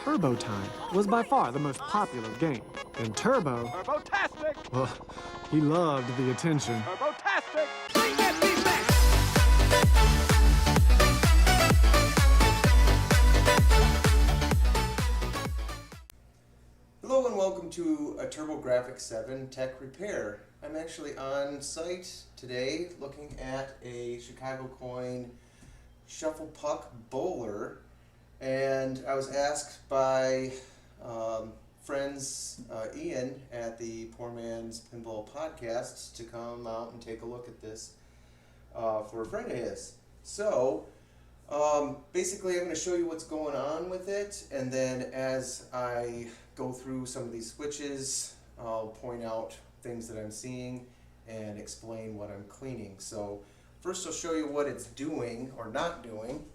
Turbo Time was by far the most popular game. And Turbo, Turbo-tastic! well, he loved the attention. Turbo-tastic! Bring that beat back! Hello and welcome to a TurboGrafx-7 Tech Repair. I'm actually on site today looking at a Chicago Coin Shuffle Puck Bowler, and I was asked by friends Ian at the Poor Man's Pinball Podcast to come out and take a look at this for a friend of his. So basically I'm going to show you what's going on with it, and then as I go through some of these switches, I'll point out things that I'm seeing and explain what I'm cleaning. So first I'll show you what it's doing or not doing.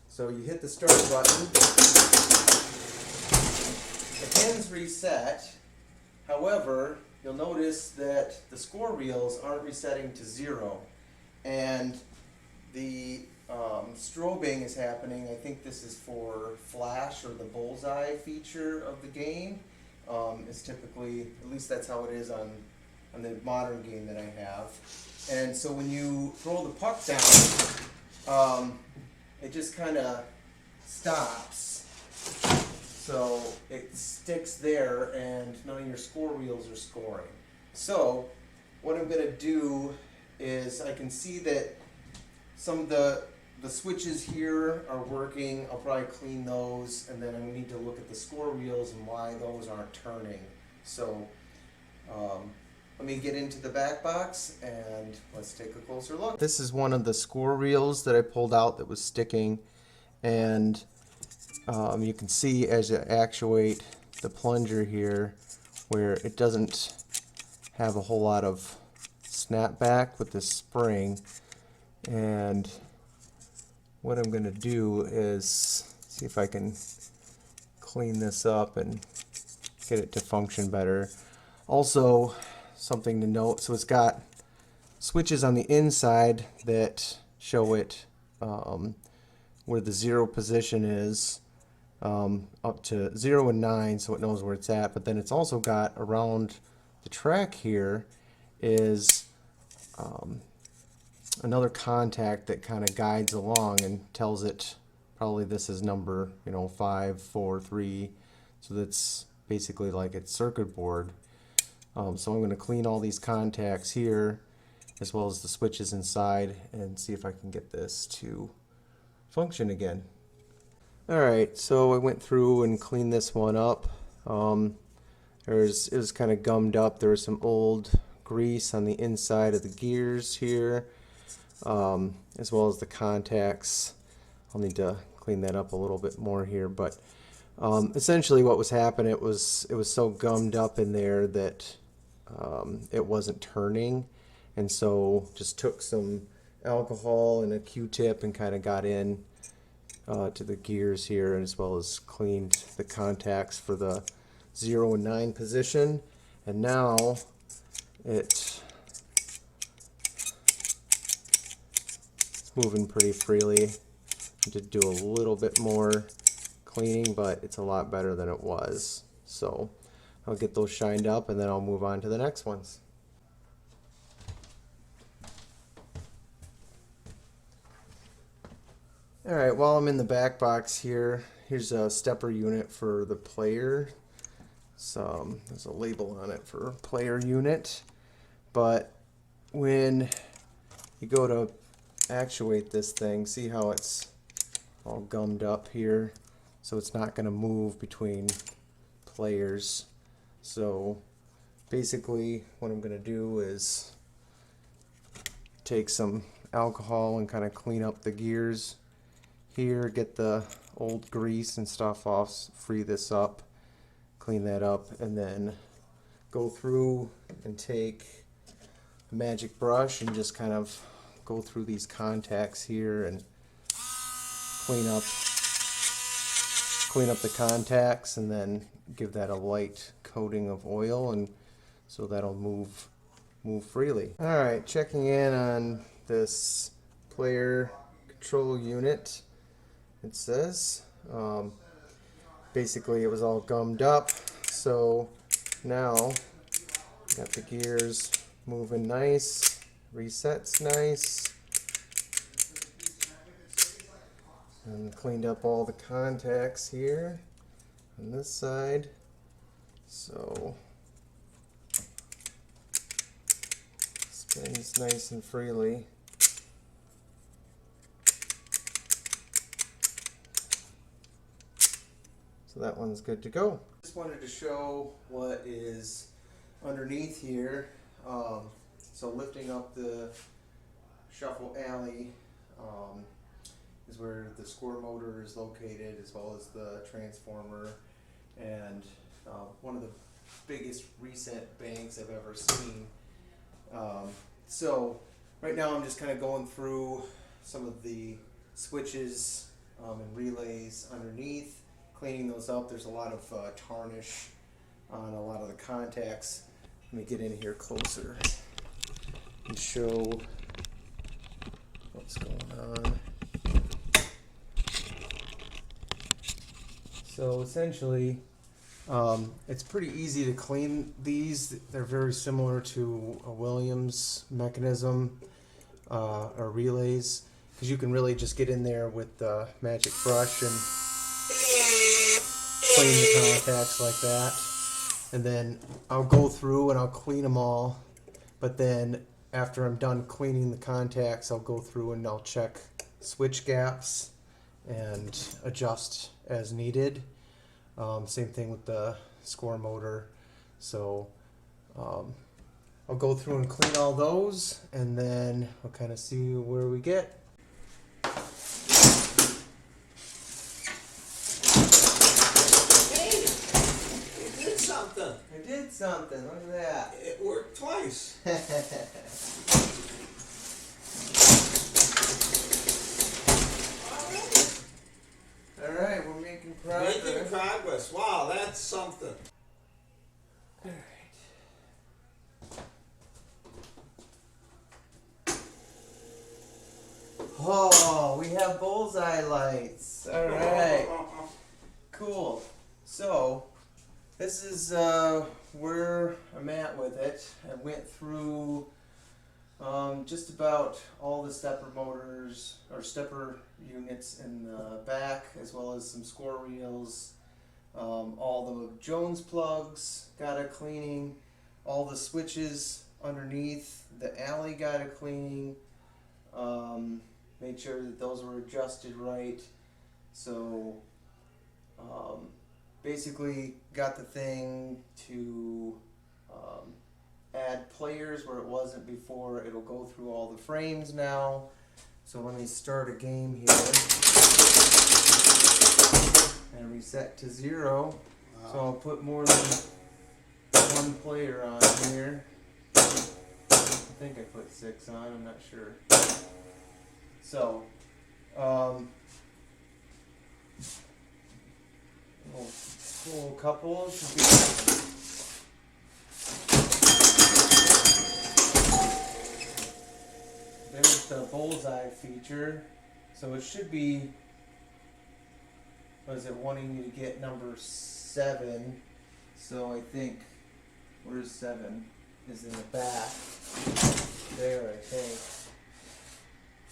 So you hit the start button, the pin's reset. However, you'll notice that the score reels aren't resetting to 0, and the strobing is happening. I think this is for flash, or the bullseye feature of the game. Is typically, at least that's how it is on the modern game that I have. And so when you throw the puck down, it just kind of stops. So it sticks there and none of your score reels are scoring. So what I'm going to do is, I can see that some of the switches here are working. I'll probably clean those, and then I need to look at the score reels and why those aren't turning. So let me get into the back box and let's take a closer look. This is one of the score reels that I pulled out that was sticking, and you can see as you actuate the plunger here where it doesn't have a whole lot of snapback with this spring. And what I'm going to do is see if I can clean this up and get it to function better. Also, something to note, so it's got switches on the inside that show it where the 0 position is, up to 0 and 9, so it knows where it's at. But then it's also got around the track here is another contact that kind of guides along and tells it probably this is number 5, 4, 3. So that's basically like its circuit board. So I'm going to clean all these contacts here as well as the switches inside and see if I can get this to function again. Alright, so I went through and cleaned this one up. It was kind of gummed up. There was some old grease on the inside of the gears here, as well as the contacts. I'll need to clean that up a little bit more here, but essentially what was happening, it was so gummed up in there that it wasn't turning, and so just took some alcohol and a Q-tip and kind of got in to the gears here, as well as cleaned the contacts for the 0 and 9 position. And now it's moving pretty freely. I did do a little bit more cleaning, but it's a lot better than it was. So I'll get those shined up and then I'll move on to the next ones. Alright, while I'm in the back box here, here's a stepper unit for the player. So there's a label on it for player unit. But when you go to actuate this thing, see how it's all gummed up here? So it's not going to move between players. So basically what I'm going to do is take some alcohol and kind of clean up the gears here, get the old grease and stuff off, free this up, clean that up, and then go through and take a magic brush and just kind of go through these contacts here and clean up the contacts, and then give that a light coating of oil, and so that'll move freely. Alright, checking in on this player control unit. It says basically it was all gummed up. So now got the gears moving nice, resets nice, and cleaned up all the contacts here on this side. So spins nice and freely. So that one's good to go. Just wanted to show what is underneath here. So lifting up the shuffle alley is where the score motor is located, as well as the transformer, and one of the biggest reset banks I've ever seen. So right now I'm just kind of going through some of the switches and relays underneath, cleaning those up. There's a lot of tarnish on a lot of the contacts. Let me get in here closer and show what's going on. So essentially, it's pretty easy to clean these. They're very similar to a Williams mechanism or relays, because you can really just get in there with the magic brush and clean the contacts like that. And then I'll go through and I'll clean them all, but then after I'm done cleaning the contacts, I'll go through and I'll check switch gaps and adjust as needed. Same thing with the score motor. So I'll go through and clean all those, and then I'll kind of see where we get. I did something. Look at that. It worked twice. All right, we're making progress. Making progress. Wow, that's something. All right. Oh, we have bullseye lights. All right. Cool. So this is where I'm at with it. I went through just about all the stepper motors or stepper units in the back, as well as some score reels. All the Jones plugs got a cleaning. All the switches underneath the alley got a cleaning. Made sure that those were adjusted right. So basically got the thing to add players where it wasn't before. It'll go through all the frames now. So let me start a game here and reset to 0. Wow. So I'll put more than one player on here. I think I put 6 on, I'm not sure. So little couple should be there's the bullseye feature. So it should be, what is it, wanting you to get number 7. So I think, where's 7? Is in the back. There, I think.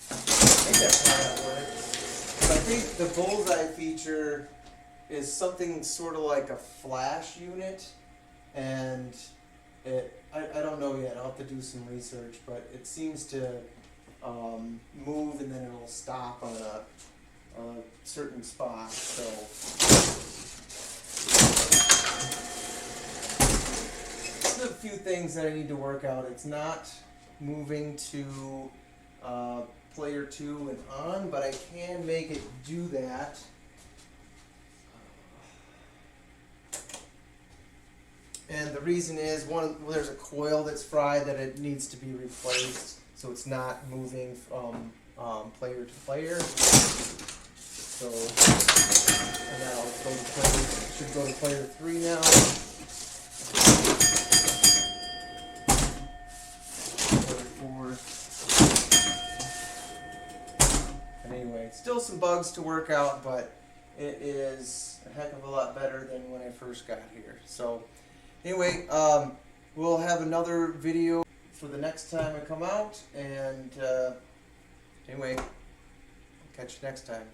I think that's how that works. But I think the bullseye feature is something sort of like a flash unit, and I don't know yet. I'll have to do some research, but it seems to move and then it'll stop on a certain spot. So there's a few things that I need to work out. It's not moving to player 2 and on, but I can make it do that. And the reason is, there's a coil that's fried that it needs to be replaced, so it's not moving from player to player. So, and that'll go to player, should go to player 3 now. Player 4. And anyway, still some bugs to work out, but it is a heck of a lot better than when I first got here. So anyway, we'll have another video for the next time I come out, and anyway, catch you next time.